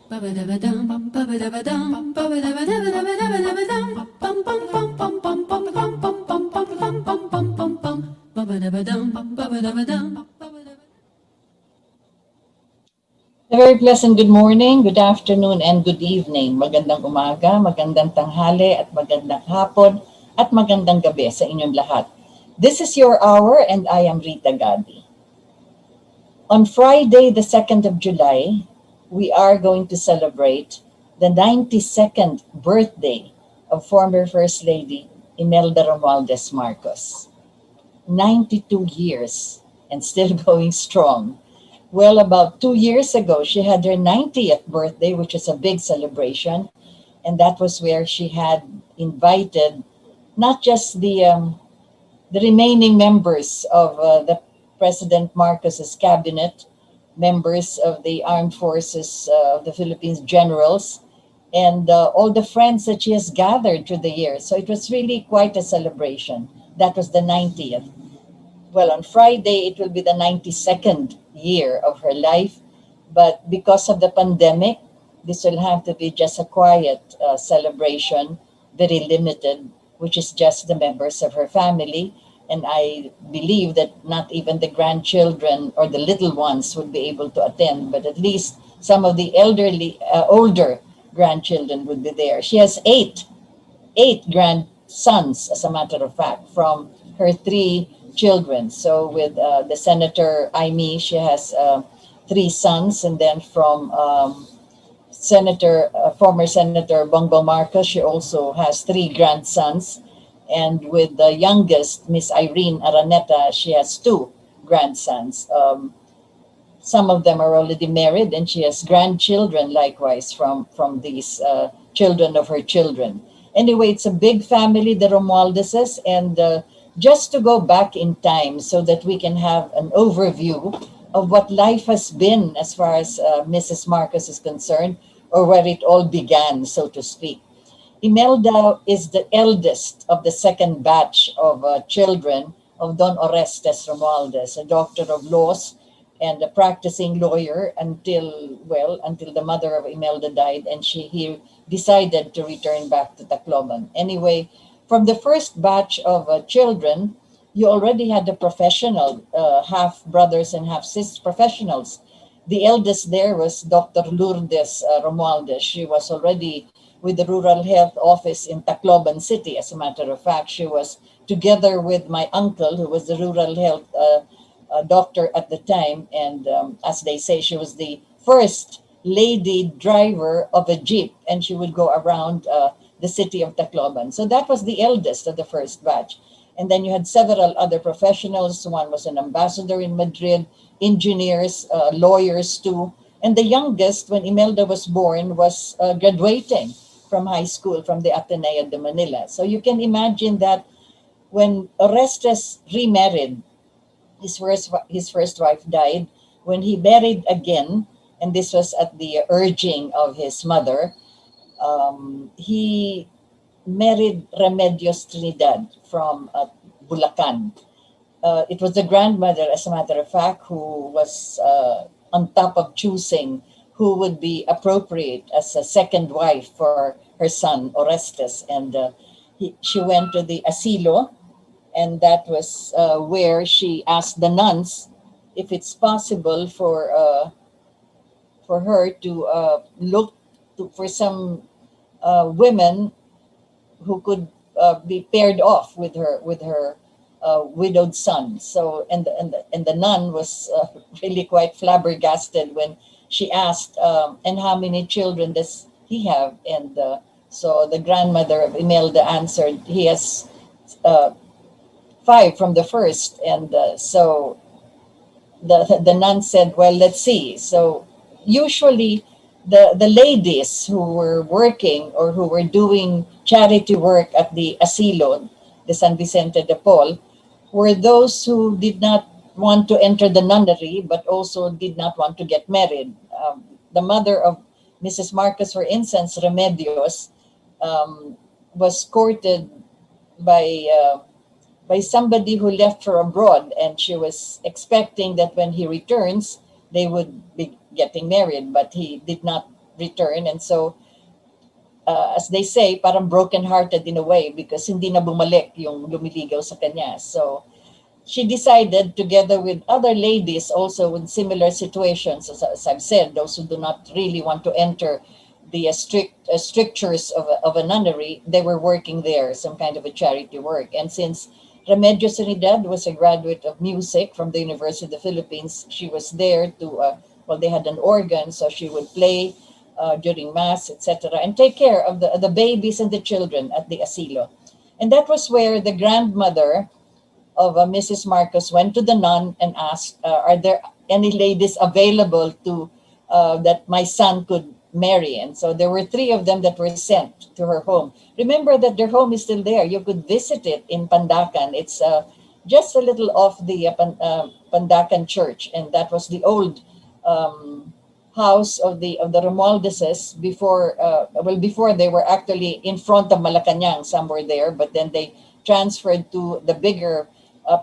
A very pleasant good morning, good afternoon, and good evening. Magandang umaga, magandang tanghali, at magandang hapon, at magandang gabi sa inyong lahat. This is your hour, and I am Rita Gadi. On Friday, the 2nd of July, we are going to celebrate the 92nd birthday of former First Lady Imelda Romualdez Marcos. 92 years and still going strong. Well, about 2 years ago, she had her 90th birthday, which is a big celebration. And that was where she had invited not just the remaining members of the President Marcos's cabinet, members of the armed forces of the Philippines, generals, and all the friends that she has gathered through the years. So it was really quite a celebration. That was the 90th. Well, on Friday, it will be the 92nd year of her life. But because of the pandemic, this will have to be just a quiet celebration, very limited, which is just the members of her family. And I believe that not even the grandchildren or the little ones would be able to attend, but at least some of the older grandchildren would be there. She has eight grandsons, as a matter of fact, from her three children. So with the Senator Aimee, she has three sons, and then from former Senator Bongbong Marcos, she also has three grandsons. And with the youngest, Miss Irene Araneta, she has two grandsons. Some of them are already married, and she has grandchildren likewise from these children of her children. Anyway, it's a big family, the Romualdezes, and just to go back in time so that we can have an overview of what life has been as far as Mrs. Marcos is concerned, or where it all began, so to speak. Imelda is the eldest of the second batch of children of Don Orestes Romualdez, a doctor of laws and a practicing lawyer until the mother of Imelda died, and he decided to return back to Tacloban. Anyway, from the first batch of children, you already had the professional, half brothers and half sisters professionals. The eldest there was Dr. Lourdes Romualdez. She was already with the Rural Health Office in Tacloban City. As a matter of fact, she was together with my uncle, who was the Rural Health doctor at the time. And as they say, she was the first lady driver of a jeep, and she would go around the city of Tacloban. So that was the eldest of the first batch. And then you had several other professionals. One was an ambassador in Madrid, engineers, lawyers too. And the youngest, when Imelda was born, was graduating from high school from the Ateneo de Manila. So you can imagine that when Orestes remarried, his first wife died. When he married again, and this was at the urging of his mother, he married Remedios Trinidad from Bulacan. It was the grandmother, as a matter of fact, who was on top of choosing who would be appropriate as a second wife for her son, Orestes. And she went to the asilo, and that was where she asked the nuns if it's possible for her to look for some women who could be paired off with her widowed son. So and the nun was really quite flabbergasted when she asked, and how many children does he have? And so the grandmother of Imelda answered, he has 5 from the first. And so the nun said, well, let's see. So usually the ladies who were working or who were doing charity work at the asilo, the San Vicente de Paul, were those who did not want to enter the nunnery, but also did not want to get married. The mother of Mrs. Marcos, for instance, Remedios, was courted by somebody who left her abroad, and she was expecting that when he returns, they would be getting married, but he did not return. And so, as they say, parang broken-hearted in a way because hindi na bumalik yung lumiligaw sa kanya. So, she decided, together with other ladies also in similar situations, as I've said, those who do not really want to enter the strictures of a nunnery, they were working there, some kind of a charity work. And since Remedios Trinidad was a graduate of music from the University of the Philippines, she was there to, well, they had an organ, so she would play during Mass, etc., and take care of the babies and the children at the asilo. And that was where the grandmother of Mrs. Marcos went to the nun and asked, "Are there any ladies available to that my son could marry?" And so there were three of them that were sent to her home. Remember that their home is still there. You could visit it in Pandacan. It's just a little off the Pandacan Church, and that was the old house of the Romualdezes before. Before they were actually in front of Malacanang, somewhere there, but then they transferred to the bigger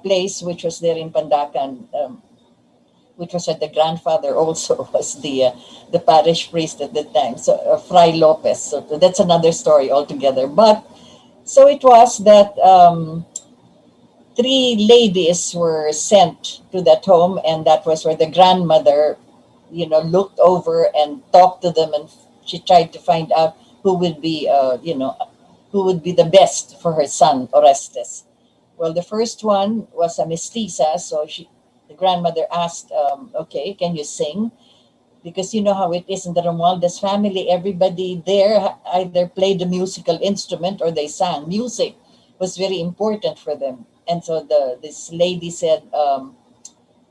place, which was there in Pandacan, which was at the grandfather also was the parish priest at the time, so Fray Lopez. So that's another story altogether. But so it was that three ladies were sent to that home, and that was where the grandmother, looked over and talked to them, and she tried to find out who would be, who would be the best for her son Orestes. Well, the first one was a mestiza, so the grandmother asked, "Okay, can you sing?" Because you know how it is in the Romualdez family, everybody there either played a musical instrument or they sang. Music was very important for them. And so this lady said,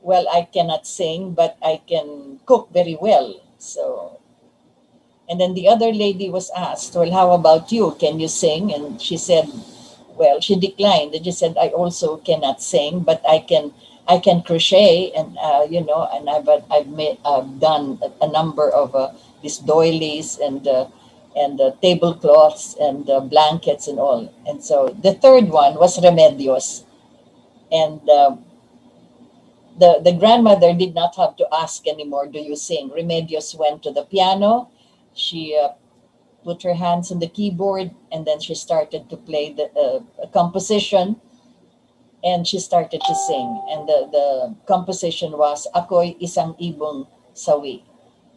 "Well, I cannot sing, but I can cook very well." So, and then the other lady was asked, "Well, how about you? Can you sing?" And she said, well, she declined. And she said, "I also cannot sing, but I can crochet, and and I've done a number of these doilies and tablecloths and blankets and all." And so the third one was Remedios, and the grandmother did not have to ask anymore, "Do you sing?" Remedios went to the piano. She put her hands on the keyboard, and then she started to play a composition, and she started to sing. And the composition was "Ako'y Isang Ibong Sawi,"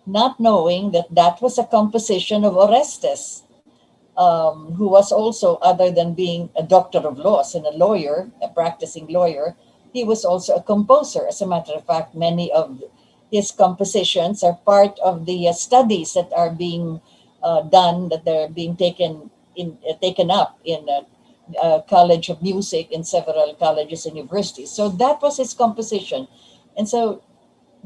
not knowing that that was a composition of Orestes, who was also, other than being a doctor of laws and a lawyer, a practicing lawyer, he was also a composer. As a matter of fact, many of his compositions are part of the studies that are being done, that they're being taken up in College of Music in several colleges and universities. So that was his composition. And so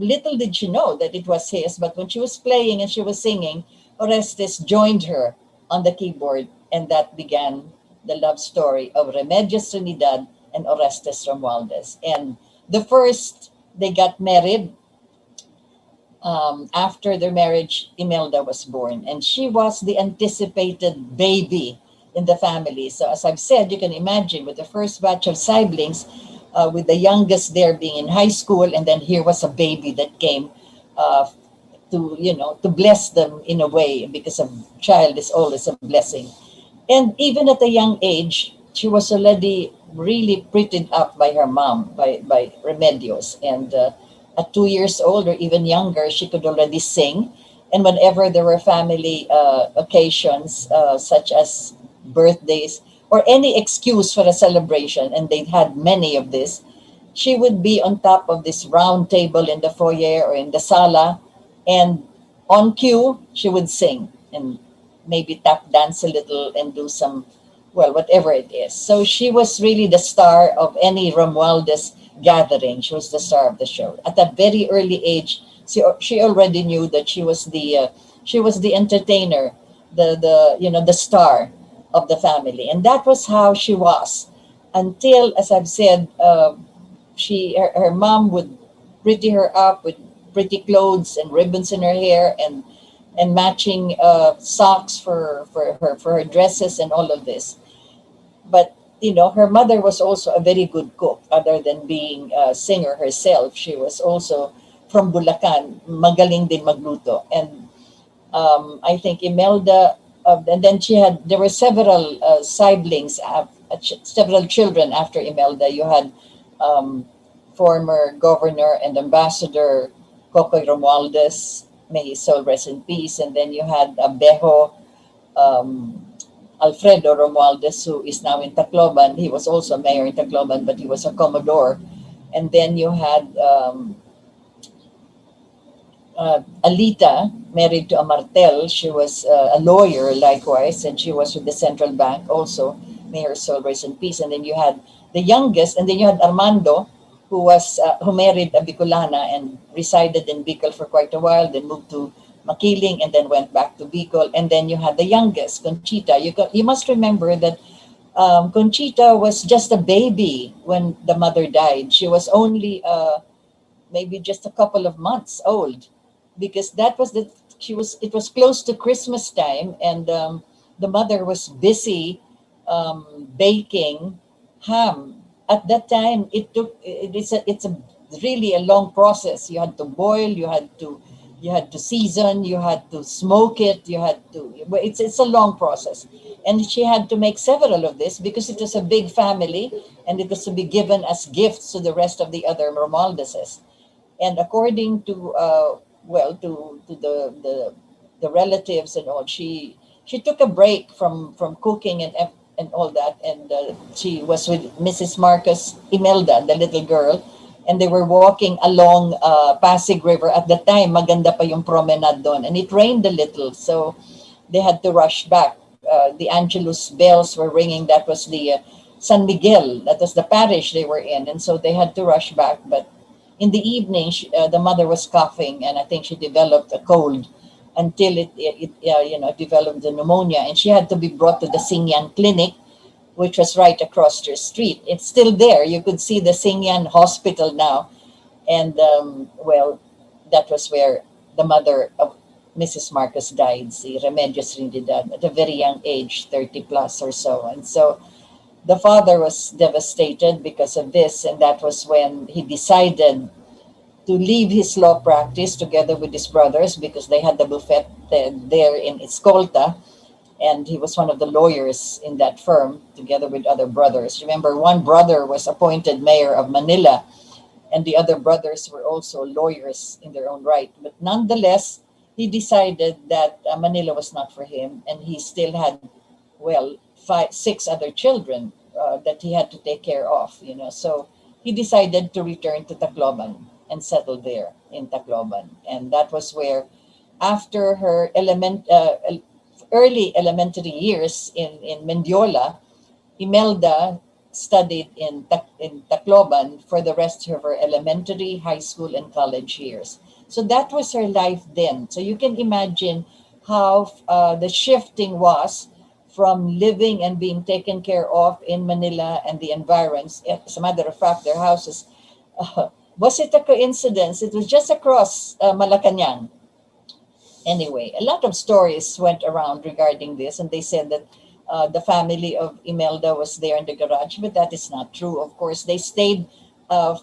little did she know that it was his, but when she was playing and she was singing, Orestes joined her on the keyboard, and that began the love story of Remedios Trinidad and Orestes Romualdez. And they got married. After their marriage, Imelda was born, and she was the anticipated baby in the family. So as I've said, you can imagine with the first batch of siblings, with the youngest there being in high school, and then here was a baby that came to bless them in a way, because a child is always a blessing. And even at a young age, she was already really prettied up by her mom, by Remedios. And at 2 years old or even younger, she could already sing. And whenever there were family occasions, such as birthdays or any excuse for a celebration, and they had many of this, she would be on top of this round table in the foyer or in the sala, and on cue, she would sing and maybe tap dance a little and do some, well, whatever it is. So she was really the star of any Romualdez gathering. She was the star of the show. At a very early age, she already knew that she was the entertainer, the star of the family, and that was how she was until, as I've said, her mom would pretty her up with pretty clothes and ribbons in her hair and matching socks for her dresses and all of this. But her mother was also a very good cook. Other than being a singer herself, she was also from Bulacan, magaling din magluto. And I think Imelda, and then there were several siblings, several children after Imelda. You had um, former governor and ambassador Cocoy Romualdez, may his soul rest in peace. And then you had Bejo um, Alfredo Romualdez, who is now in Tacloban. He was also mayor in Tacloban, but he was a commodore. And then you had Alita, married to a Martel. She was a lawyer likewise, and she was with the central bank also. May her soul rest in peace. And then you had the youngest, and then you had Armando, who married a Bicolana and resided in Bicol for quite a while, then moved to Makiling, and then went back to Bicol. And then you had the youngest, Conchita. You must remember that Conchita was just a baby when the mother died. She was only maybe just a couple of months old, because that was the she was it was close to Christmas time, and the mother was busy baking ham. At that time, it's a really a long process. You had to boil, you had to season, you had to smoke it, it's a long process. And she had to make several of this because it was a big family, and it was to be given as gifts to the rest of the other Romualdezes. And according to the relatives and all, she took a break from cooking and all that, and she was with Mrs. Marcos Imelda, the little girl, and they were walking along Pasig River. At the time, maganda pa yung promenade doon, and it rained a little, so they had to rush back. The Angelus bells were ringing. That was the San Miguel. That was the parish they were in, and so they had to rush back. But in the evening, the mother was coughing, and I think she developed a cold until it developed the pneumonia, and she had to be brought to the Singyan Clinic, which was right across the street. It's still there. You could see the Singyan Hospital now, and that was where the mother of Mrs. Marcos died, si Remedios Trinidad, at a very young age, 30 plus or so. And so the father was devastated because of this, and that was when he decided to leave his law practice together with his brothers, because they had the buffet there in Escolta, and he was one of the lawyers in that firm together with other brothers. Remember, one brother was appointed mayor of Manila, and the other brothers were also lawyers in their own right. But nonetheless, he decided that Manila was not for him, and he still had, six other children that he had to take care of, So he decided to return to Tacloban and settle there in Tacloban. And that was where, after her early elementary years in Mendiola, Imelda studied in Tacloban for the rest of her elementary, high school, and college years. So that was her life then. So you can imagine how the shifting was from living and being taken care of in Manila and the environs. As a matter of fact, their houses, was it a coincidence? It was just across Malacanang. Anyway, a lot of stories went around regarding this, and they said that the family of Imelda was there in the garage, but that is not true. Of course, they stayed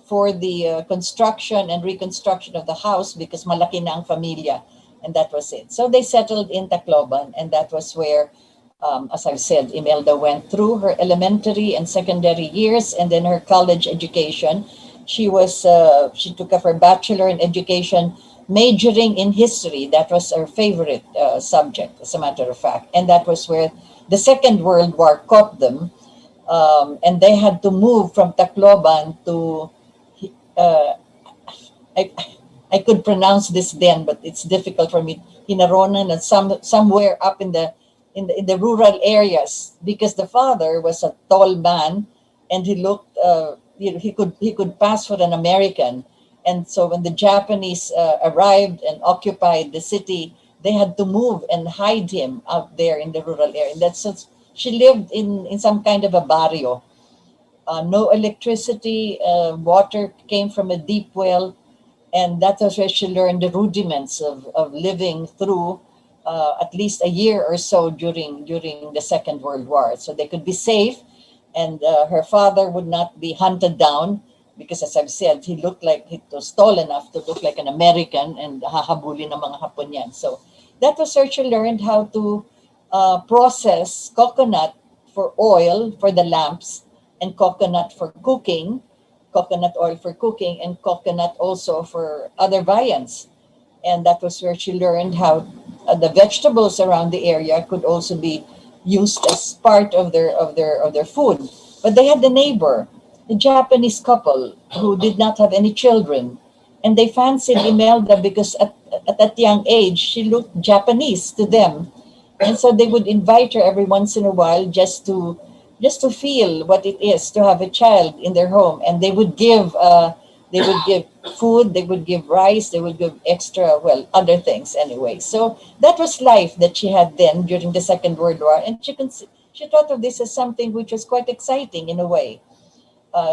for the construction and reconstruction of the house, because malaki na ang familia, and that was it. So they settled in Tacloban, and that was where, as I've said, Imelda went through her elementary and secondary years, and then her college education. She took up her bachelor in education, majoring in history. That was her favorite subject, as a matter of fact, and that was where the Second World War caught them. And they had to move from Tacloban to, I could pronounce this then, but it's difficult for me, Hinaronan, and somewhere up in the rural areas, because the father was a tall man, and he looked, he could pass for an American. And so when the Japanese arrived and occupied the city, they had to move and hide him out there in the rural area. She lived in some kind of a barrio. No electricity, water came from a deep well, and that was where she learned the rudiments of living through at least a year or so during the Second World War. So they could be safe, and her father would not be hunted down, because, as I've said, he was tall enough to look like an American, and hahabulin ng mga Hapon yan. So that was where she learned how to process coconut for oil for the lamps, and coconut for cooking, coconut oil for cooking, and coconut also for other viands. And that was where she learned how the vegetables around the area could also be used as part of their food. But they had the neighbor, a Japanese couple who did not have any children, and they fancied Imelda because at that young age she looked Japanese to them, and so they would invite her every once in a while just to feel what it is to have a child in their home, and they would give food, they would give rice, they would give extra, well, other things anyway. So that was life that she had then during the Second World War, and she thought of this as something which was quite exciting in a way.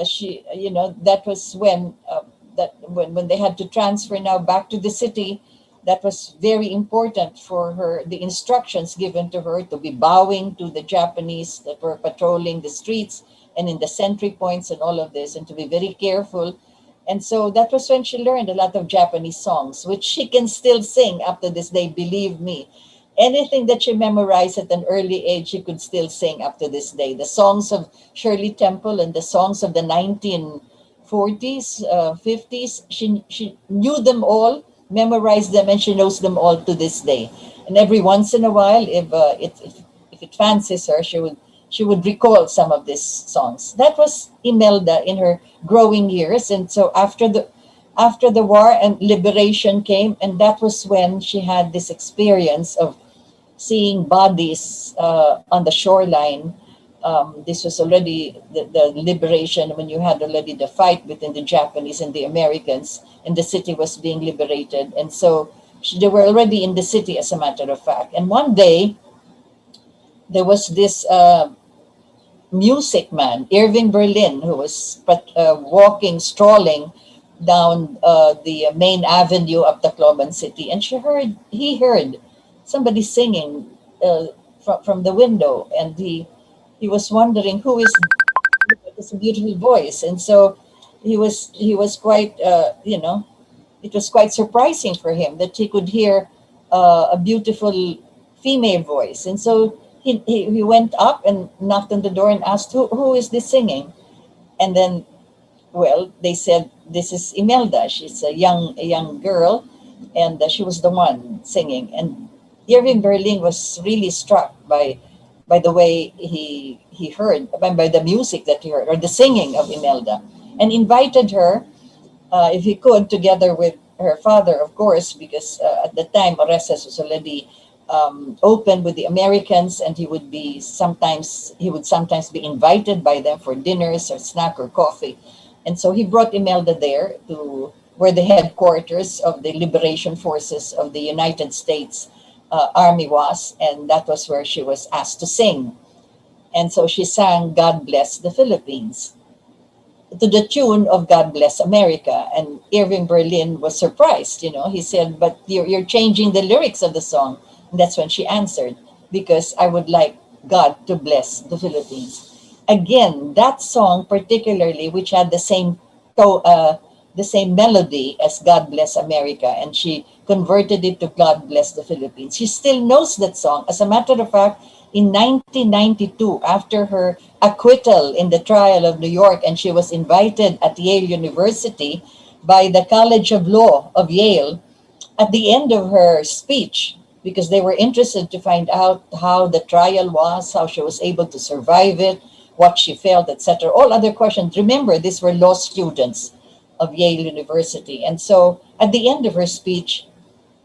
She, that was when they had to transfer now back to the city. That was very important for her. The instructions given to her to be bowing to the Japanese that were patrolling the streets and in the sentry points and all of this, and to be very careful. And so that was when she learned a lot of Japanese songs, which she can still sing up to this day, believe me. Anything that she memorized at an early age, she could still sing up to this day. The songs of Shirley Temple and the songs of the 1940s, 50s, she knew them all, memorized them, and she knows them all to this day. And every once in a while, if it fancies her, she would recall some of these songs. That was Imelda in her growing years. And so after the war and liberation came, and that was when she had this experience of seeing bodies on the shoreline. This was already the liberation, when you had already the fight between the Japanese and the Americans, and the city was being liberated. And so they were already in the city, as a matter of fact. And one day, there was this music man, Irving Berlin, who was walking, strolling down the main avenue of Tacloban City, and he heard somebody singing from the window, and he was wondering who is this beautiful voice. And so he was quite it was quite surprising for him that he could hear a beautiful female voice. And so he went up and knocked on the door and asked, who is this singing? And then, well, they said, this is Imelda. She's a young girl, and she was the one singing. And Irving Berlin was really struck by the way he heard, by the music that he heard, or the singing of Imelda, and invited her, if he could, together with her father, of course, because at the time Orestes was already open with the Americans, and he would sometimes be invited by them for dinners or snack or coffee. And so he brought Imelda there to where the headquarters of the liberation forces of the United States Army was, and that was where she was asked to sing. And so she sang God Bless the Philippines to the tune of God Bless America. And Irving Berlin was surprised. He said, but you're changing the lyrics of the song. And that's when she answered, because I would like God to bless the Philippines. Again, that song particularly, which had the same melody as God Bless America, and she converted it to God Bless the Philippines. She still knows that song. As a matter of fact, in 1992, after her acquittal in the trial of New York, and she was invited at Yale University by the College of Law of Yale, at the end of her speech, because they were interested to find out how the trial was, how she was able to survive it, what she felt, etc. All other questions. Remember, these were law students of Yale University. And so at the end of her speech,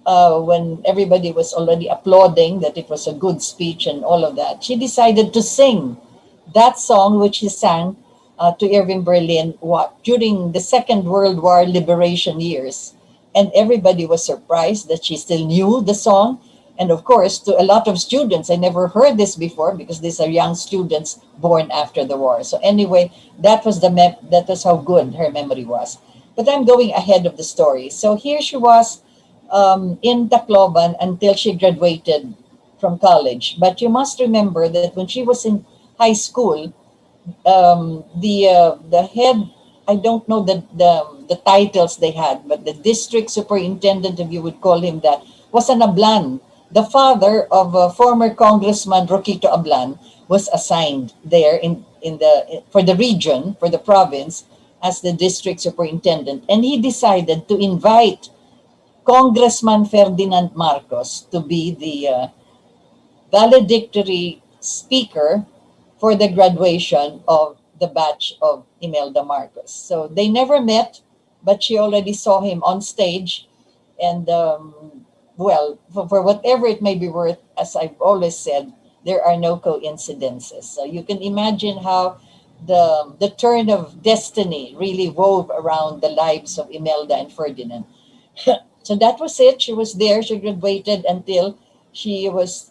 when everybody was already applauding that it was a good speech and all of that, she decided to sing that song which she sang to Irving Berlin during the Second World War liberation years. And everybody was surprised that she still knew the song. And of course, to a lot of students, I never heard this before, because these are young students born after the war. So anyway, that was how good her memory was. But I'm going ahead of the story. So here she was in Tacloban until she graduated from college. But you must remember that when she was in high school, the head, I don't know the titles they had, but the district superintendent, if you would call him that, was a Nablan. the father of former Congressman Roquito Ablan was assigned there for the region, for the province, as the district superintendent. And he decided to invite Congressman Ferdinand Marcos to be the valedictory speaker for the graduation of the batch of Imelda Marcos. So they never met, but she already saw him on stage. And well, for whatever it may be worth, as I've always said, there are no coincidences. So you can imagine how the turn of destiny really wove around the lives of Imelda and Ferdinand. So that was it. She was there. She graduated until she was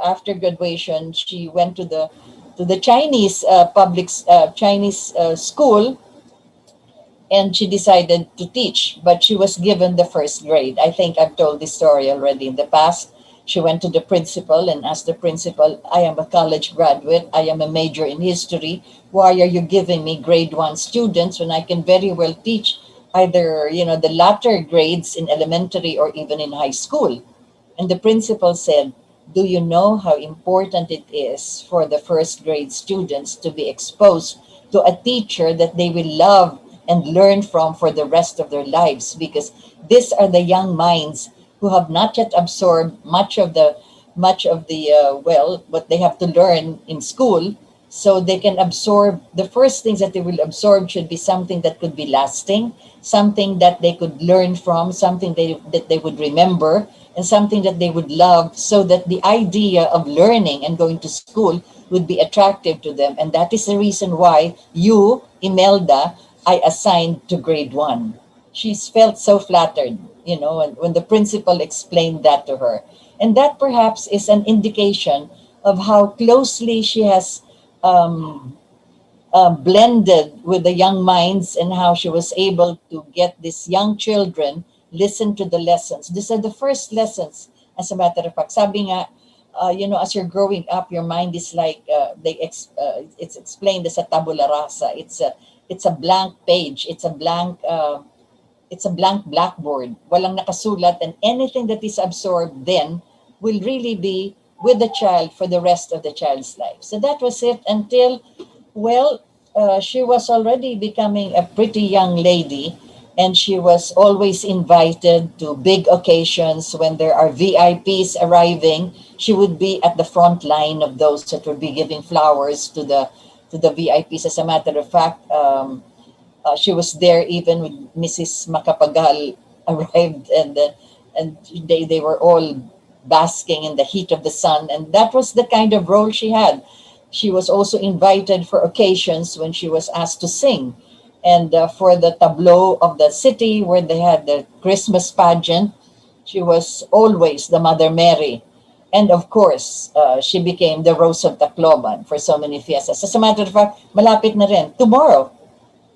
after graduation. She went to the Chinese Chinese school, and she decided to teach. But she was given the first grade. I think I've told this story already in the past. She went to the principal and asked the principal, "I am a college graduate. I am a major in history. Why are you giving me grade one students when I can very well teach either, the latter grades in elementary or even in high school?" And the principal said, "Do you know how important it is for the first grade students to be exposed to a teacher that they will love and learn from for the rest of their lives? Because these are the young minds who have not yet absorbed much of the what they have to learn in school, so they can absorb the first things that they will absorb should be something that could be lasting, something that they could learn from, something that they would remember, and something that they would love, so that the idea of learning and going to school would be attractive to them. And that is the reason why you, Imelda, I assigned to grade one." She felt so flattered, when the principal explained that to her. And that perhaps is an indication of how closely she has um, blended with the young minds, and how she was able to get these young children listen to the lessons. These are the first lessons, as a matter of fact. Sabi nga, as you're growing up, your mind is like, it's explained as a tabula rasa. It's a blank page. It's a blank blackboard. Walang nakasulat, and anything that is absorbed then will really be with the child for the rest of the child's life. So that was it until, well, she was already becoming a pretty young lady, and she was always invited to big occasions when there are VIPs arriving. She would be at the front line of those that would be giving flowers to the VIPs. As a matter of fact, she was there even when Mrs. Macapagal arrived, and they were all basking in the heat of the sun, and that was the kind of role she had. She was also invited for occasions when she was asked to sing, and for the tableau of the city where they had the Christmas pageant, she was always the Mother Mary. And of course, she became the Rose of Tacloban for so many fiestas. As a matter of fact, malapit na rin. Tomorrow,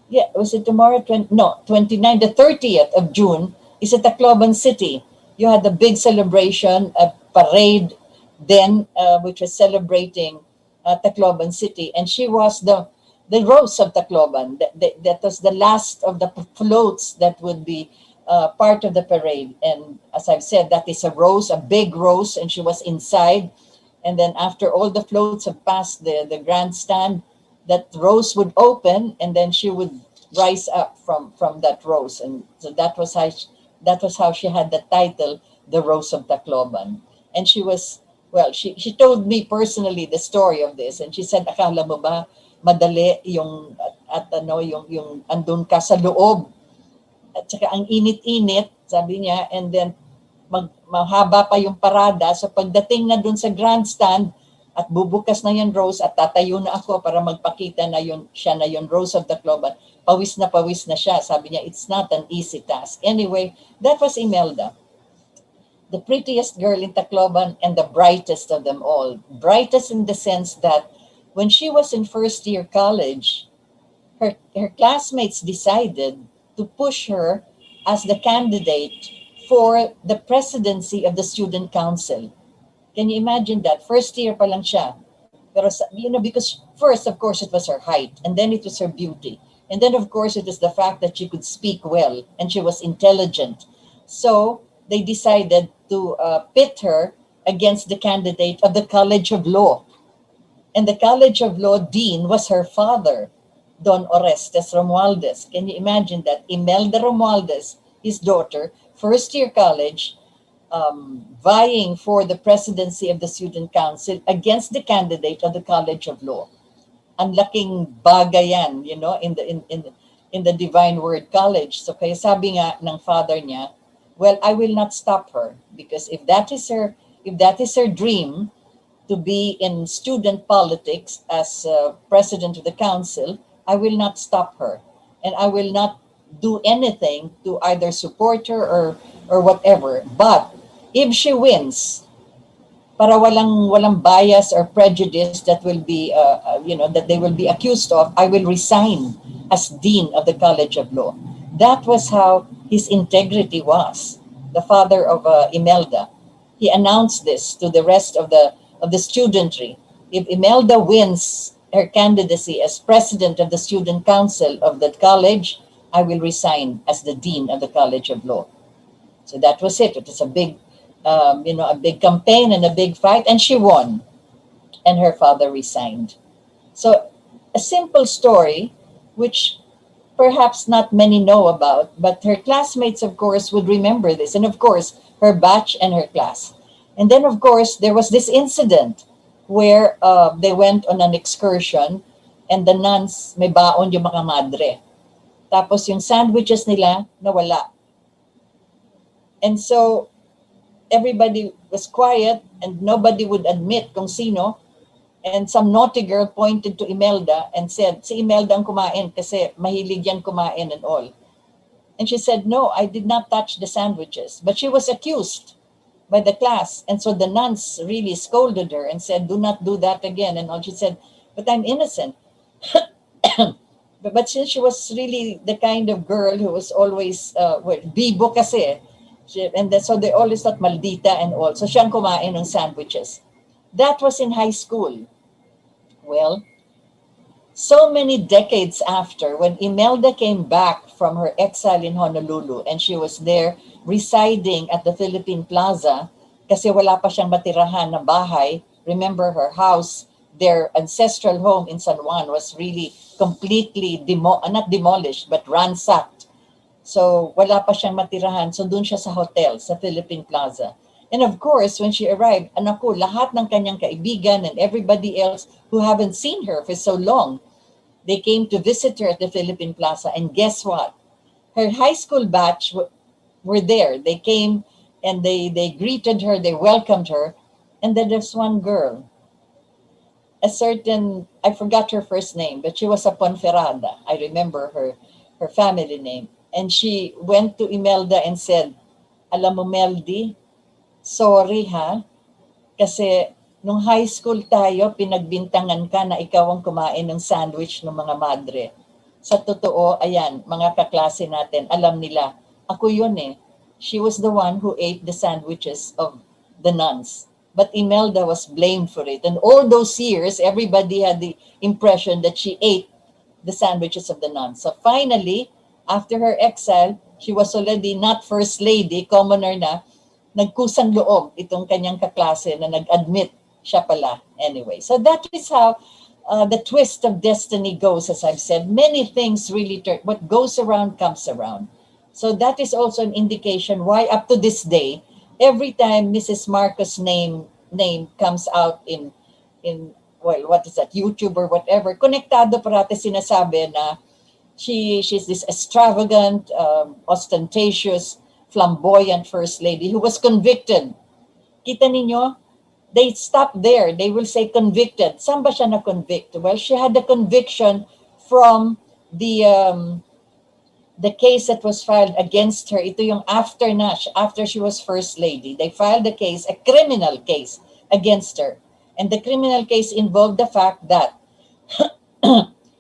yeah, was it tomorrow? 29, the 30th of June is at Tacloban City. You had the big celebration, a parade then, which was celebrating Tacloban City. And she was the Rose of Tacloban. That was the last of the floats that would be part of the parade. And as I've said, that is a rose, a big rose, and she was inside. And then after all the floats have passed the grandstand, that rose would open, and then she would rise up from that rose. And so that was how she had the title, the Rose of Tacloban. And she was, well, she told me personally the story of this, and she said, "Akala mo ba madali yung yung andun ka sa loob, at saka ang init-init," sabi niya, "and then mahaba pa yung parada, so pagdating na dun sa grandstand at bubukas na yung rose at tatayo na ako para magpakita na siya na yung Rose of Tacloban, pawis na siya." Sabi niya, "It's not an easy task." Anyway, that was Imelda, the prettiest girl in Tacloban and the brightest of them all. Brightest in the sense that when she was in first year college, her classmates decided to push her as the candidate for the presidency of the student council. Can you imagine that? First year pa lang siya. Pero, because first, of course, it was her height, and then it was her beauty. And then, of course, it was the fact that she could speak well and she was intelligent. So they decided to pit her against the candidate of the College of Law. And the College of Law dean was her father, Don Orestes Romualdez. Can you imagine that? Imelda Romualdez, his daughter, first year college, vying for the presidency of the student council against the candidate of the College of Law. Ang laking bagay yan, in the Divine Word College. So kaya sabi nga ng father niya, well, I will not stop her because if that is her dream to be in student politics as president of the council, I will not stop her, and I will not do anything to either support her or whatever. But if she wins, para walang bias or prejudice that will be that they will be accused of, I will resign as dean of the College of Law. That was how his integrity was. The father of Imelda, he announced this to the rest of the studentry. If Imelda wins her candidacy as president of the student council of that college, I will resign as the dean of the College of Law. So that was it. It was a big a big campaign and a big fight, and she won, and her father resigned. So a simple story, which perhaps not many know about, but her classmates, of course, would remember this, and of course, her batch and her class. And then, of course, there was this incident where they went on an excursion, and the nuns, may baon yung mga madre. Tapos yung sandwiches nila, nawala. And so, everybody was quiet and nobody would admit kung sino. And some naughty girl pointed to Imelda and said, si Imelda ang kumain kasi mahilig yan kumain and all. And she said, no, I did not touch the sandwiches. But she was accused by the class. And so the nuns really scolded her and said, do not do that again. And all. She said, but I'm innocent. But since she was really the kind of girl who was always, bibo kasi, and so they always thought maldita and all. So siyang kumain ng sandwiches. That was in high school. Well, so many decades after, when Imelda came back from her exile in Honolulu and she was there residing at the Philippine Plaza kasi wala pa siyang matirahan na bahay. Remember, her house, their ancestral home in San Juan was really completely, not demolished, but ransacked. So wala pa siyang matirahan. So dun siya sa hotel, sa Philippine Plaza. And of course, when she arrived, anak ko, lahat ng kanyang kaibigan and everybody else who haven't seen her for so long, they came to visit her at the Philippine Plaza. And guess what? Her high school batch were there. They came and they greeted her, they welcomed her. And then there's one girl, a certain, I forgot her first name, but she was a Ponferrada. I remember her family name. And she went to Imelda and said, alam mo, Meldy, sorry ha, kasi nung high school tayo, pinagbintangan ka na ikaw ang kumain ng sandwich ng mga madre. Sa totoo, ayan, mga kaklase natin, alam nila, ako yun eh. She was the one who ate the sandwiches of the nuns. But Imelda was blamed for it. And all those years, everybody had the impression that she ate the sandwiches of the nuns. So finally, after her exile, she was already not first lady, commoner na, nagkusang loob itong kanyang kaklase na nag-admit siya pala anyway. So that is how the twist of destiny goes, as I've said. Many things really turn, what goes around comes around. So that is also an indication why up to this day, every time Mrs. Marcos' name comes out in well, what is that, YouTube or whatever, konektado parati sinasabi na she's this extravagant, ostentatious, flamboyant first lady who was convicted. Kita ninyo? They stop there. They will say convicted. Saan ba siya na-convict? Well, she had a conviction from the case that was filed against her. Ito yung after she was first lady. They filed a case, a criminal case against her. And the criminal case involved the fact that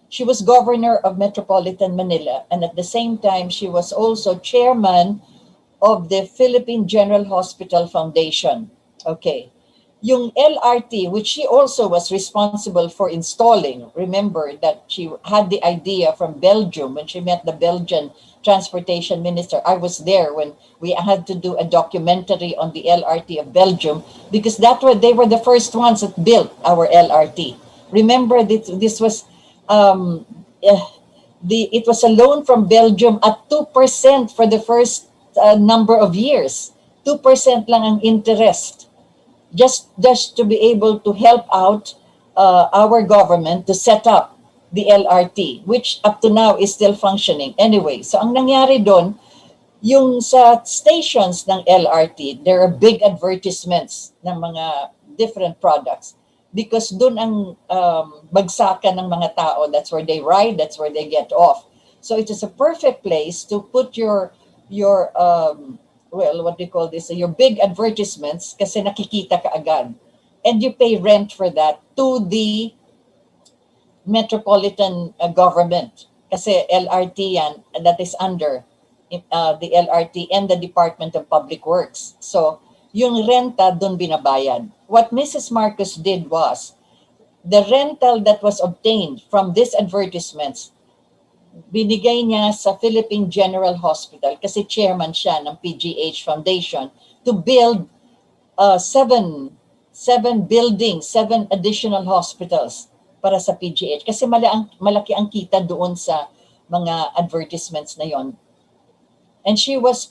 she was governor of Metropolitan Manila, and at the same time, she was also chairman of the Philippine General Hospital Foundation. Okay. yung LRT, which she also was responsible for installing. Remember that she had the idea from Belgium when she met the Belgian transportation minister. I was there when we had to do a documentary on the LRT of Belgium because they were the first ones that built our LRT. Remember this was um, eh, it was a loan from Belgium at 2% for the first number of years. 2% lang ang interest, just to be able to help out our government to set up the LRT, which up to now is still functioning. Anyway, so ang nangyari doon, yung sa stations ng LRT, there are big advertisements ng mga different products because doon ang bagsakan ng mga tao. That's where they ride, that's where they get off. So it is a perfect place to put your well, what do you call this? Your big advertisements kasi nakikita ka agad. And you pay rent for that to the metropolitan government. Kasi LRT yan, that is under the LRT and the Department of Public Works. So, yung renta doon binabayad. What Mrs. Marcos did was, the rental that was obtained from these advertisements, binigay niya sa Philippine General Hospital kasi chairman siya ng PGH Foundation to build seven buildings, 7 additional hospitals para sa PGH kasi malaki ang kita doon sa mga advertisements na yon. And she was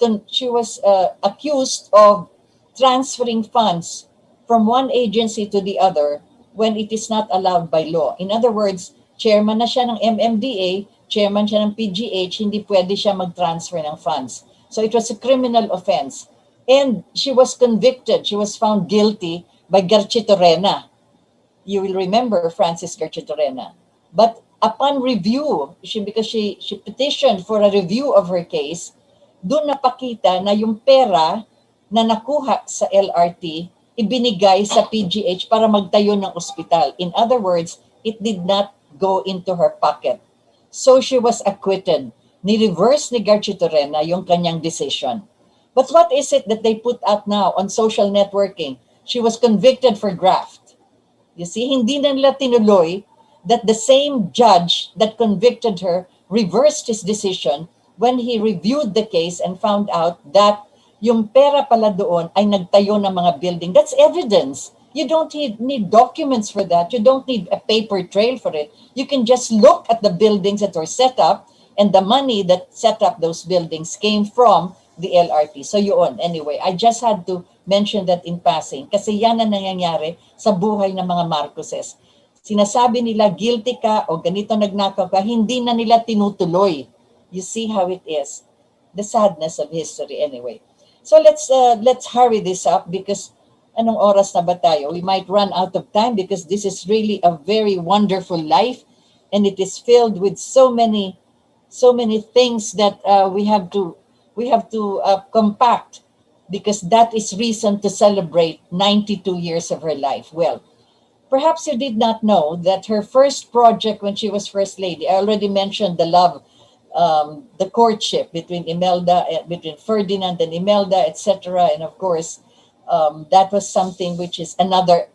accused of transferring funds from one agency to the other when it is not allowed by law. In other words, chairman na siya ng MMDA, chairman siya ng PGH, hindi pwede siya mag-transfer ng funds. So it was a criminal offense. And she was convicted, she was found guilty by Garchitorena. You will remember Francis Garchitorena. But upon review, because she petitioned for a review of her case, doon napakita na yung pera na nakuha sa LRT, ibinigay sa PGH para magtayo ng ospital. In other words, it did not go into her pocket. So she was acquitted. Ni-reverse ni Garchitorena yung kanyang decision. But what is it that they put out now on social networking? She was convicted for graft. You see, hindi na nila tinuloy that the same judge that convicted her reversed his decision when he reviewed the case and found out that yung pera pala doon ay nagtayo ng mga building. That's evidence. You don't need documents for that. You don't need a paper trail for it. You can just look at the buildings that were set up and the money that set up those buildings came from the LRT. So yun, anyway, I just had to mention that in passing kasi yan ang nangyayari sa buhay ng mga Marcoses. Sinasabi nila guilty ka o ganito nagnakaw ka, hindi na nila tinutuloy. You see how it is. The sadness of history anyway. So let's hurry this up because anong oras na ba tayo? We might run out of time because this is really a very wonderful life and it is filled with so many things that we have to compact because that is reason to celebrate 92 years of her life. Well, perhaps you did not know that her first project when she was First Lady, I already mentioned the love, the courtship between Ferdinand and Imelda, etc. And of course, that was something which is another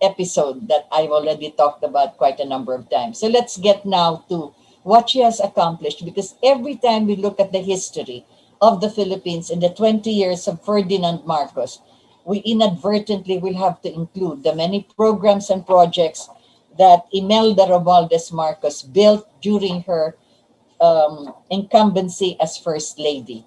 episode that I've already talked about quite a number of times. So let's get now to what she has accomplished because every time we look at the history of the Philippines in the 20 years of Ferdinand Marcos, we inadvertently will have to include the many programs and projects that Imelda Romualdez Marcos built during her incumbency as First Lady.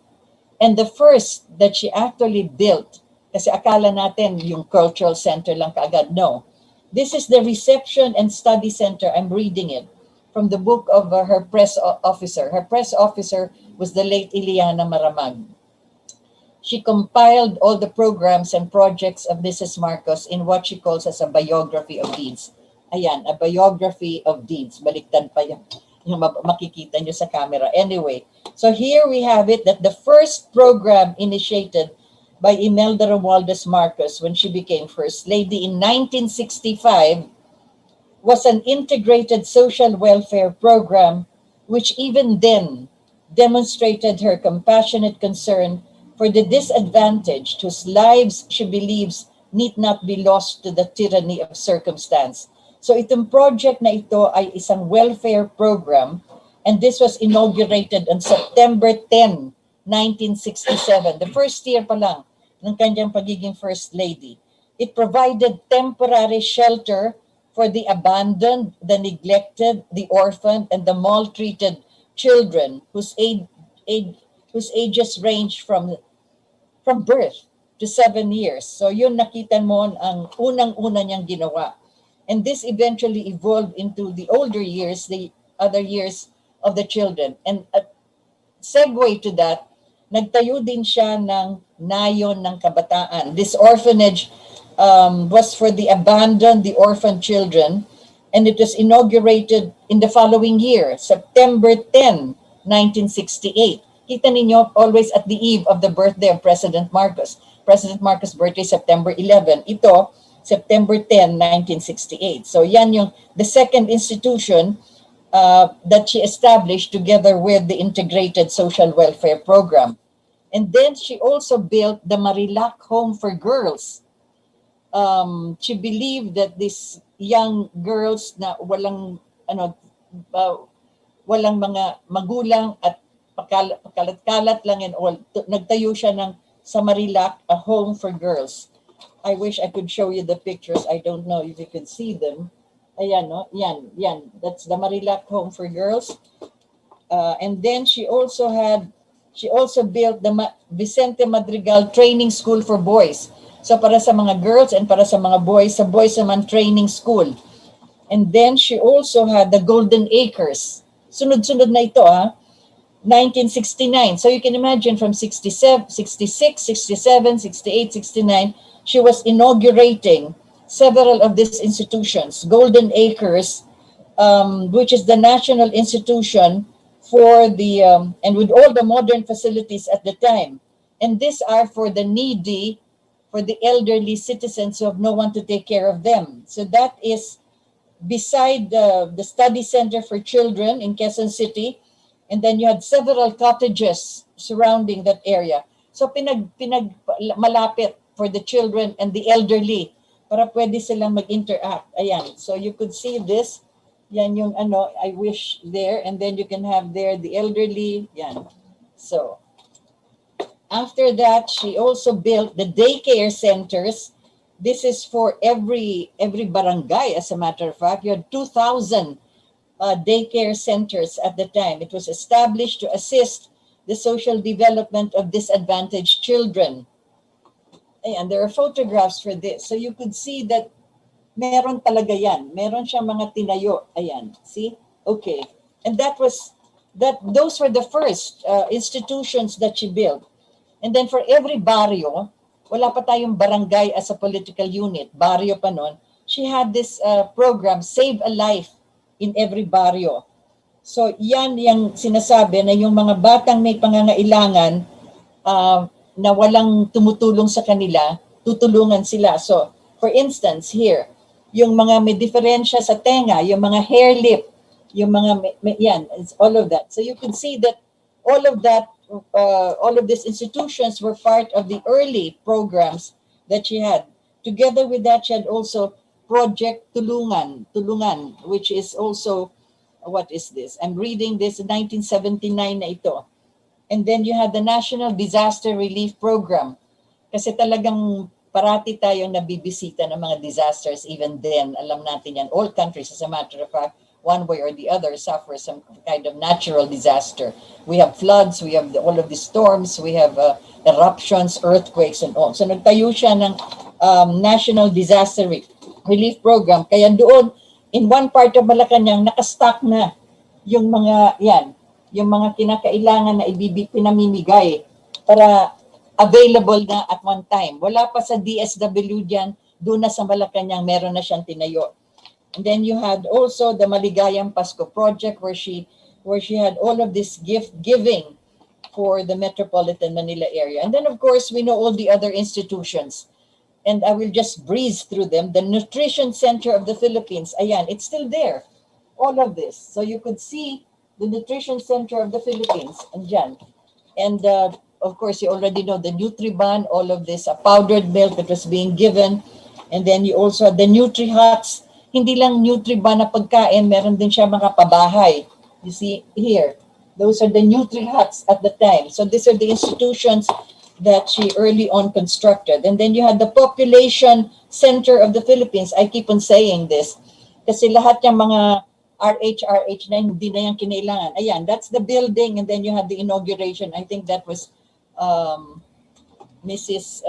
And the first that she actually built, kasi akala natin yung cultural center lang kaagad. No. This is the Reception and Study Center. I'm reading it from the book of her press officer. Her press officer was the late Iliana Maramag. She compiled all the programs and projects of Mrs. Marcos in what she calls as a biography of deeds. Ayan, a biography of deeds. Baliktad pa yan. Yung makikita nyo sa camera. Anyway, so here we have it that the first program initiated by Imelda Romualdez Marcos when she became First Lady in 1965 was an integrated social welfare program which even then demonstrated her compassionate concern for the disadvantaged whose lives she believes need not be lost to the tyranny of circumstance. So itong project na ito ay isang welfare program, and this was inaugurated on September 10, 1967, the first year pa lang ng kanyang pagiging First Lady. It provided temporary shelter for the abandoned, the neglected, the orphaned, and the maltreated children whose ages range from birth to 7 years. So yun nakita mo ang unang-una niyang ginawa. And this eventually evolved into the older years, the other years of the children. And a segue to that, nagtayo din siya ng Nayon ng Kabataan. This orphanage was for the abandoned, the orphaned children, and it was inaugurated in the following year, September 10, 1968. Kita ninyo, always at the eve of the birthday of President Marcos. President Marcos' birthday, September 11. Ito, September 10, 1968. So yan yung the second institution that she established together with the Integrated Social Welfare Program. And then she also built the Marilac Home for Girls. She believed that these young girls na walang mga magulang at pakalat-kalat lang and all, nagtayo siya ng sa Marilac, a home for girls. I wish I could show you the pictures. I don't know if you can see them. Ayan, no? Yan. That's the Marilac Home for Girls. And then she also built the Vicente Madrigal Training School for Boys. So para sa mga girls and para sa mga boys, sa boys naman training school. And then she also had the Golden Acres. Sunod-sunod na ito, 1969. So you can imagine from 67, 66, 67, 68, 69, she was inaugurating several of these institutions. Golden Acres, which is the national institution for the, and with all the modern facilities at the time. And these are for the needy, for the elderly citizens who have no one to take care of them. So that is beside the study center for children in Quezon City. And then you had several cottages surrounding that area. So malapit for the children and the elderly para pwede silang mag-interact. Ayan. So you could see this. Yan yung I wish there. And then you can have there the elderly. Yan. So after that, she also built the daycare centers. This is for every barangay, as a matter of fact. You had 2,000 daycare centers at the time. It was established to assist the social development of disadvantaged children. And there are photographs for this. So you could see that meron talaga yan. Meron siyang mga tinayo. Ayan. See? Okay. And those were the first institutions that she built. And then for every barrio, wala pa tayong barangay as a political unit. Barrio pa nun. She had this program, Save a Life in every barrio. So yan yung sinasabi na yung mga batang may pangangailangan na walang tumutulong sa kanila, tutulungan sila. So for instance here, yung mga may diferensya sa tenga, yung mga hair lip, yung mga yan, it's all of that. So you can see that all of these institutions were part of the early programs that she had. Together with that, she had also Project Tulungan, which is also, what is this? I'm reading this in 1979 na ito. And then you had the National Disaster Relief Program. Kasi talagang parati tayong nabibisita ng mga disasters. Even then, alam natin yan, all countries, as a matter of fact, one way or the other, suffer some kind of natural disaster. We have floods, we have all of the storms, we have eruptions, earthquakes, and all. So nagtayo siya ng National Disaster Relief Program. Kaya doon, in one part of Malacanang, nakastock na yung mga, yung mga kinakailangan na pinamimigay para available na at one time. Wala pa sa DSW dyan, doon na sa Malacanang, meron na siyang tinayo. And then you had also the Maligayang Pasko Project where she had all of this gift giving for the Metropolitan Manila area. And then of course, we know all the other institutions. And I will just breeze through them. The Nutrition Center of the Philippines, ayan, it's still there. All of this. So you could see the Nutrition Center of the Philippines, andyan. And of course, you already know the Nutriban, all of this powdered milk that was being given. And then you also had the Nutri-Huts. Hindi lang Nutriban na pagkain, meron din siya mga pabahay. You see here, those are the Nutri-Huts at the time. So these are the institutions that she early on constructed. And then you had the Population Center of the Philippines. I keep on saying this kasi lahat yung mga RH na hindi na yan kinailangan. Ayan, that's the building, and then you had the inauguration. I think that was Mrs.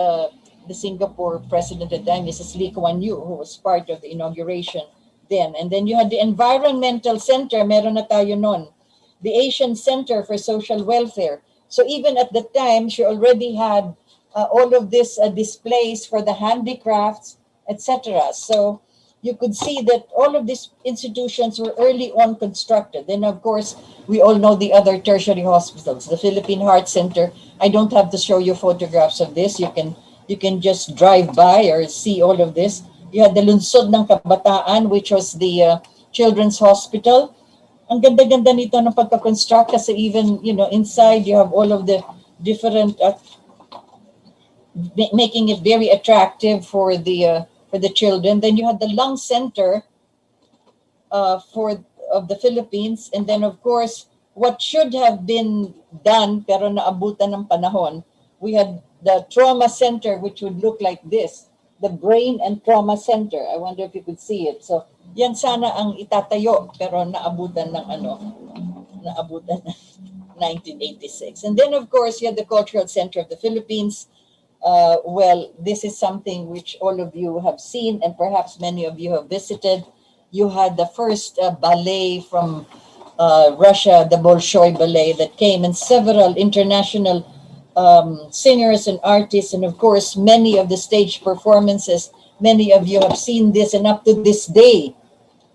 The Singapore president at the time, Mrs. Lee Kuan Yew, who was part of the inauguration then. And then you had the Environmental Center, meron na tayo nun. The Asian Center for Social Welfare. So even at the time, she already had all of this displays for the handicrafts, etc. So you could see that all of these institutions were early on constructed. Then, of course, we all know the other tertiary hospitals, the Philippine Heart Center. I don't have to show you photographs of this. You can just drive by or see all of this. You had the Lunsod ng Kabataan, which was the Children's Hospital. Ang ganda-ganda nito ng pagka-construct kasi even, inside you have all of the different, making it very attractive for the children. Then you had the Lung Center of the Philippines. And then, of course, what should have been done pero naabutan ng panahon, we had the Trauma Center, which would look like this, the Brain and Trauma Center. I wonder if you could see it. So, yan sana ang itatayo, pero naabutan ng 1986. And then, of course, you had the Cultural Center of the Philippines. Well, this is something which all of you have seen, and perhaps many of you have visited. You had the first ballet from Russia, the Bolshoi Ballet, that came, and several international singers and artists, and of course, many of the stage performances. Many of you have seen this, and up to this day,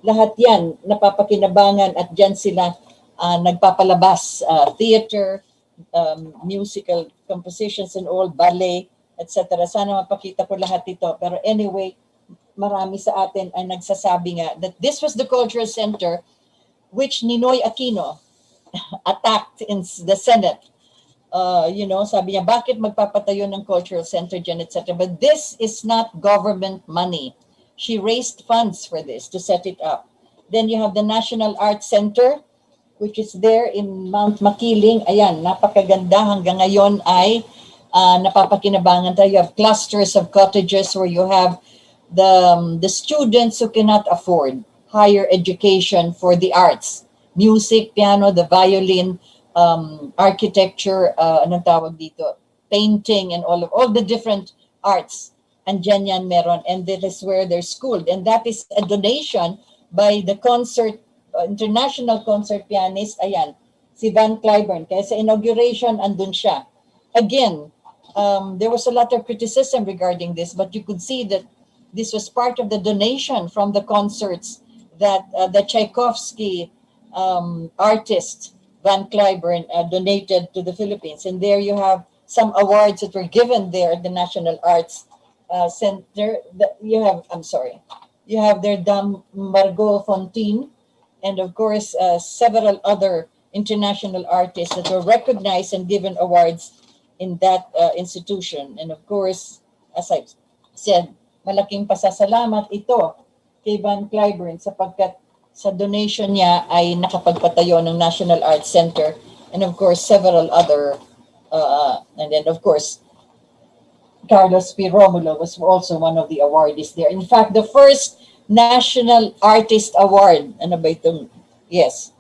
lahat yan napapakinabangan at dyan sila nagpapalabas, theater, musical compositions and all, ballet, etc. Sana mapakita ko lahat ito. Pero anyway, marami sa atin ay nagsasabi nga that this was the cultural center which Ninoy Aquino attacked in the Senate. Sabi niya, bakit magpapatayo ng cultural center dyan, etc. But this is not government money. She raised funds for this to set it up. Then you have the National Arts Center, which is there in Mount Makiling. Ayan, napakaganda. Hanggang ngayon ay napapakinabangan tayo. You have clusters of cottages where you have the students who cannot afford higher education for the arts. Music, piano, the violin, architecture, anong tawag dito? Painting and all the different arts. And yan meron. And that is where they're schooled. And that is a donation by the international concert pianist, ayan, si Van Cliburn. Kaya sa inauguration, andun siya. Again, there was a lot of criticism regarding this, but you could see that this was part of the donation from the concerts that the Tchaikovsky artist, Van Cliburn, donated to the Philippines. And there you have some awards that were given there at the National Arts Center. You have their Dame Margot Fontaine, and of course, several other international artists that were recognized and given awards in that institution. And of course, as I said, malaking pasasalamat ito kay Van Cliburn sapagkat sa donation niya ay nakapagpatayo ng National Arts Center, and of course, several other, and then of course, Carlos P. Romulo was also one of the awardees there. In fact, the first National Artist Award, ano ba itong? Yes,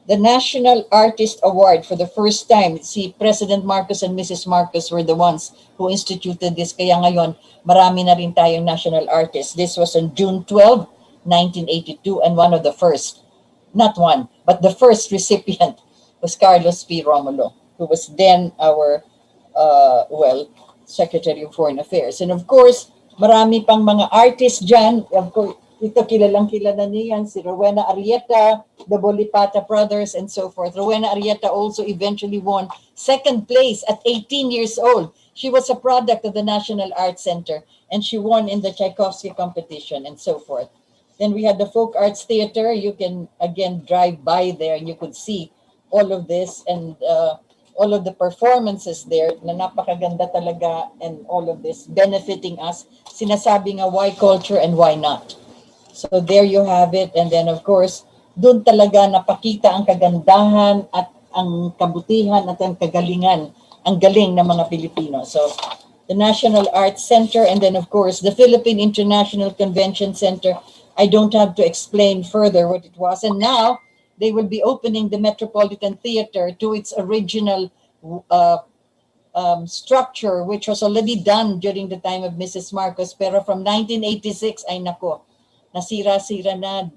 the National Artist Award for the first time. Si President Marcos and Mrs. Marcos were the ones who instituted this. Kaya ngayon, marami na rin tayong national artists. This was on June 12, 1982, and one of the first, not one, but the first recipient was Carlos P. Romulo, who was then our, Secretary of Foreign Affairs. And of course, marami pang mga artists dyan. Of course, ito kilalang-kilala niyan, si Rowena Arrieta, the Bolipata brothers, and so forth. Rowena Arrieta also eventually won second place at 18 years old. She was a product of the National Arts Center, and she won in the Tchaikovsky competition, and so forth. Then we had the Folk Arts Theater. You can, again, drive by there, and you could see all of this. And all of the performances there na napakaganda talaga, and all of this benefiting us. Sinasabi nga, why culture and why not? So there you have it. And then of course, doon talaga napakita ang kagandahan at ang kabutihan at ang kagalingan, ang galing ng mga Pilipino. So the National Arts Center, and then of course the Philippine International Convention Center. I don't have to explain further what it was. And now they will be opening the Metropolitan Theater to its original uh, structure, which was already done during the time of Mrs. Marcos. Pero from 1986, ay nako, nasira-sira na.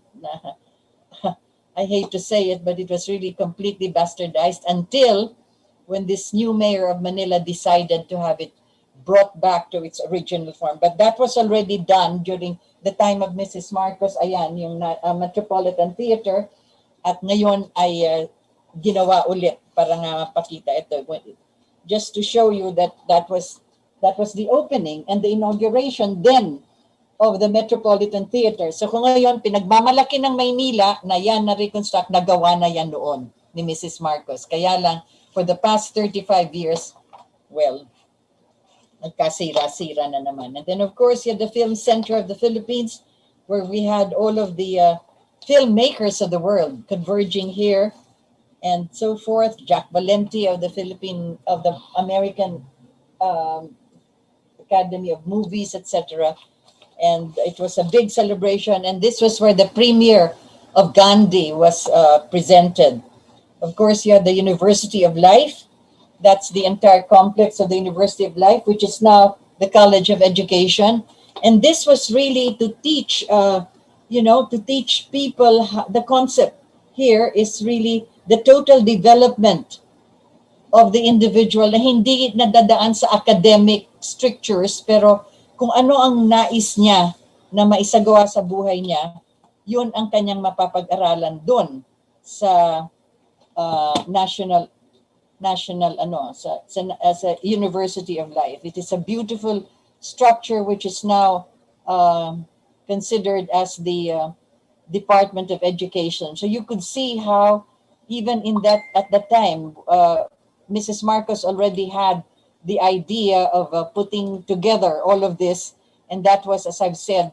I hate to say it, but it was really completely bastardized until when this new mayor of Manila decided to have it brought back to its original form. But that was already done during the time of Mrs. Marcos. Ayan, yung Metropolitan Theater. At ngayon ay ginawa ulit para nga mapakita ito. Just to show you that that was the opening and the inauguration then of the Metropolitan Theater. So kung ngayon, pinagmamalaki ng Maynila na yan na-reconstruct, nagawa na yan noon ni Mrs. Marcos. Kaya lang, for the past 35 years, well, nagkasira-sira na naman. And then of course, you had the Film Center of the Philippines, where we had all of the filmmakers of the world converging here, and so forth. Jack Valenti of the American Academy of Movies, etc. And it was a big celebration. And this was where the premiere of Gandhi was presented. Of course, you had the University of Life. That's the entire complex of the University of Life, which is now the College of Education. And this was really to teach, to teach people. The concept here is really the total development of the individual na hindi nadadaan sa academic strictures, pero kung ano ang nais niya na maisagawa sa buhay niya, yun ang kanyang mapapag-aralan doon sa national as a University of Life. It is a beautiful structure which is now considered as the Department of Education. So you could see how even at that time, Mrs. Marcos already had the idea of putting together all of this. And that was, as I've said,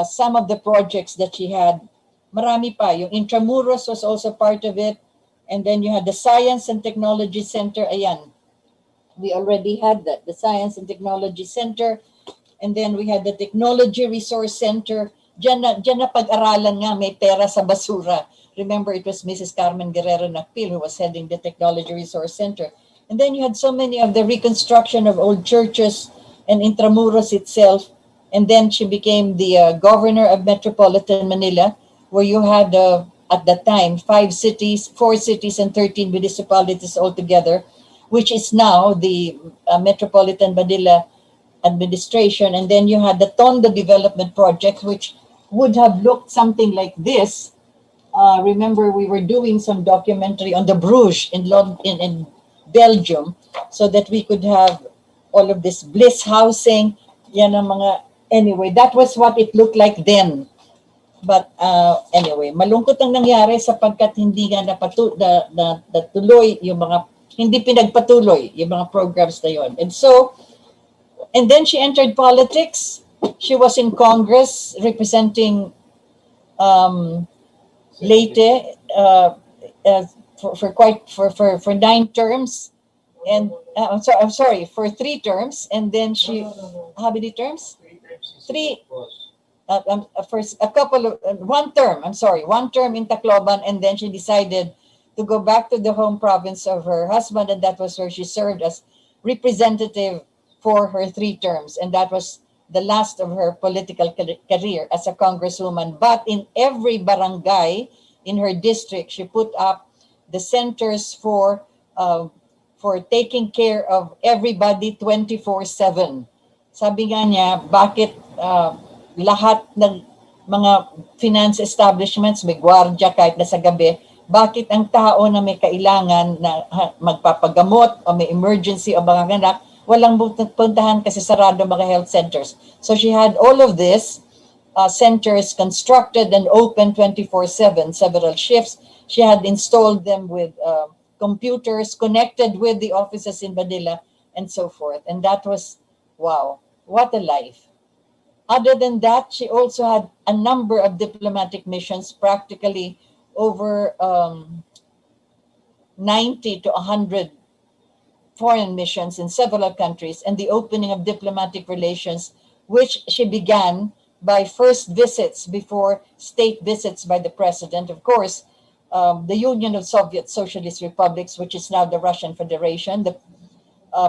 some of the projects that she had. Marami pa. Yung Intramuros was also part of it. And then you had the Science and Technology Center. Ayan, we already had that, the Science and Technology Center. And then we had the Technology Resource Center. Diyan na pag-aralan nga, may pera sa basura. Remember, it was Mrs. Carmen Guerrero Nakpil who was heading the Technology Resource Center. And then you had so many of the reconstruction of old churches and Intramuros itself. And then she became the governor of Metropolitan Manila, where you had, at that time, 4 cities and 13 municipalities altogether, which is now the Metropolitan Manila administration. And then you had the Tondo Development Project, which would have looked something like this. Remember, we were doing some documentary on the Bruges in Belgium, so that we could have all of this bliss housing. Yan ang mga, anyway, that was what it looked like then. But anyway, malungkot ang nangyari sapagkat hindi nga natuloy yung mga, hindi pinagpatuloy yung mga programs na yon. And then she entered politics. She was in Congress representing Leyte for 9 terms, and I'm sorry, for 3 terms, and then she how many terms? 3. First a couple of 1 term. I'm sorry, 1 term in Tacloban, and then she decided to go back to the home province of her husband, and that was where she served as representative for her 3 terms, and that was the last of her political career as a congresswoman. But in every barangay in her district, she put up the centers for taking care of everybody 24/7. Sabi nga niya, bakit lahat ng mga finance establishments may gwardiya kahit na sa gabi, bakit ang tao na may kailangan na magpapagamot o may emergency o mga anak, walang puntahan kasi sarado mga health centers. So she had all of this centers constructed and open 24/7, several shifts. She had installed them with computers connected with the offices in Manila, and so forth. And that was, wow, what a life. Other than that, she also had a number of diplomatic missions, practically over 90 to 100 foreign missions in several countries, and the opening of diplomatic relations, which she began by first visits before state visits by the president. Of course, the Union of Soviet Socialist Republics, which is now the Russian Federation, the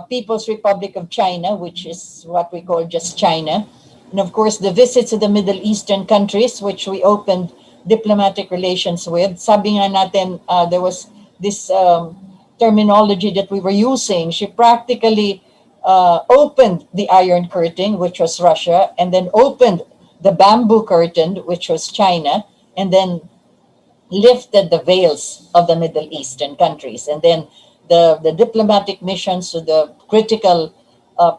People's Republic of China, which is what we call just China, and of course the visits to the Middle Eastern countries, which we opened diplomatic relations with. Sabi nga natin, there was this terminology that we were using. She practically opened the Iron Curtain, which was Russia, and then opened the Bamboo Curtain, which was China, and then lifted the veils of the Middle Eastern countries. And then the diplomatic missions to the critical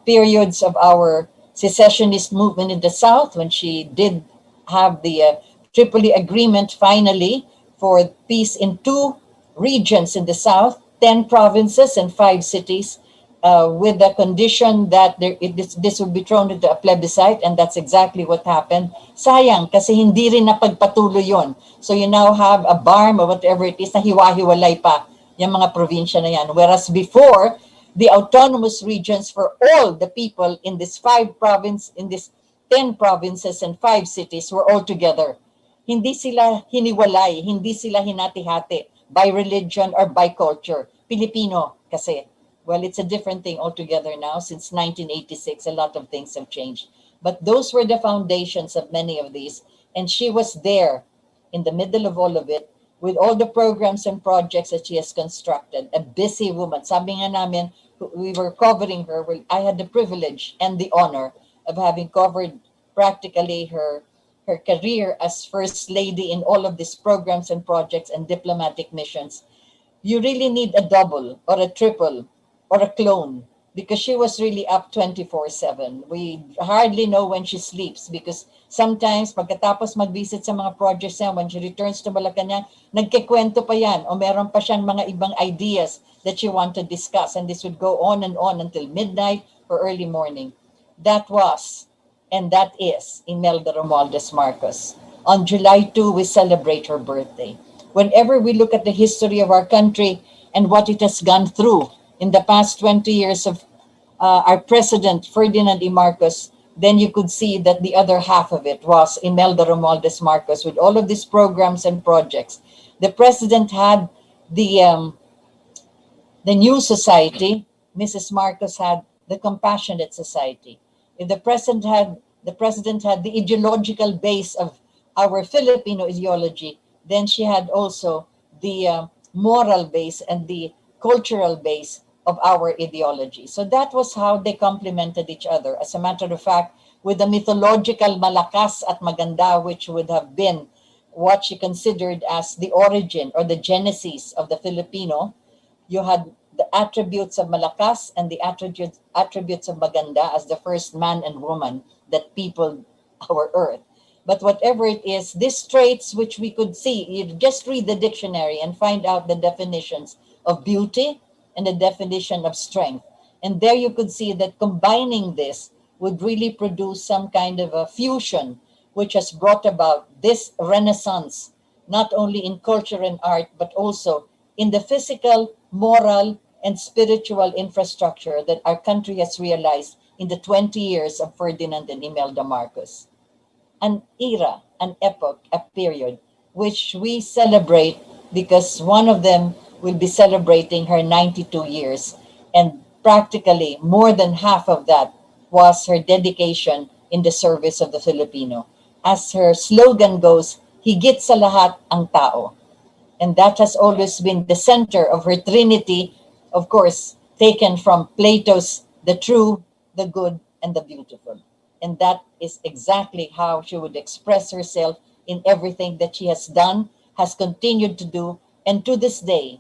periods of our secessionist movement in the South, when she did have the Tripoli Agreement finally for peace in two regions in the South, 10 provinces and 5 cities, with the condition that this would be thrown into a plebiscite, and that's exactly what happened. Sayang, kasi hindi rin napagpatuloy yon. So you now have a BARM or whatever it is na hiwa-hiwalay pa yung mga probinsya na yan. Whereas before, the autonomous regions for all the people in this 10 provinces and 5 cities were all together. Hindi sila hiniwalay, hindi sila hinati-hati by religion or by culture. Filipino kasi. Well, it's a different thing altogether now. Since 1986, a lot of things have changed. But those were the foundations of many of these. And she was there in the middle of all of it with all the programs and projects that she has constructed. A busy woman. Sabi nga namin, we were covering her. I had the privilege and the honor of having covered practically her career as First Lady in all of these programs and projects and diplomatic missions. You really need a double or a triple or a clone, because she was really up 24/7. We hardly know when she sleeps, because sometimes pagkatapos mag-visit sa mga projects niya, when she returns to Malacanang, nagkikwento pa yan o meron pa siyang mga ibang ideas that she want to discuss, and this would go on and on until midnight or early morning. That was, and that is, Imelda Romualdez Marcos. On July 2, we celebrate her birthday. Whenever we look at the history of our country and what it has gone through in the past 20 years of our president, Ferdinand E. Marcos, then you could see that the other half of it was Imelda Romualdez Marcos with all of these programs and projects. The president had the New Society. Mrs. Marcos had the Compassionate Society. If the president had the ideological base of our Filipino ideology, then she had also the moral base and the cultural base of our ideology. So that was how they complemented each other. As a matter of fact, with the mythological malakas at maganda, which would have been what she considered as the origin or the genesis of the Filipino, you had the attributes of malakas and the attributes of maganda as the first man and woman that peopled our earth. But whatever it is, these traits which we could see, you just read the dictionary and find out the definitions of beauty and the definition of strength. And there you could see that combining this would really produce some kind of a fusion, which has brought about this renaissance, not only in culture and art, but also in the physical, moral, and spiritual infrastructure that our country has realized in the 20 years of Ferdinand and Imelda Marcos. An era, an epoch, a period, which we celebrate because one of them will be celebrating her 92 years. And practically more than half of that was her dedication in the service of the Filipino. As her slogan goes, higit sa lahat ang tao. And that has always been the center of her trinity, of course, taken from Plato's the true, the good, and the beautiful. And that is exactly how she would express herself in everything that she has done, has continued to do, and to this day,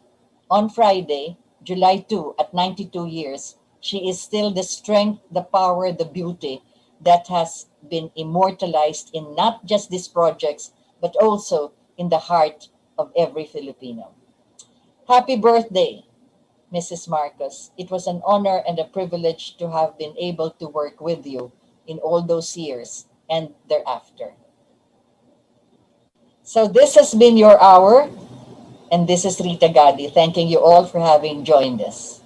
on Friday, July 2, at 92 years, she is still the strength, the power, the beauty that has been immortalized in not just these projects, but also in the heart of every Filipino. Happy birthday, Mrs. Marcos. It was an honor and a privilege to have been able to work with you in all those years and thereafter. So this has been your hour, and this is Rita Gadi, thanking you all for having joined us.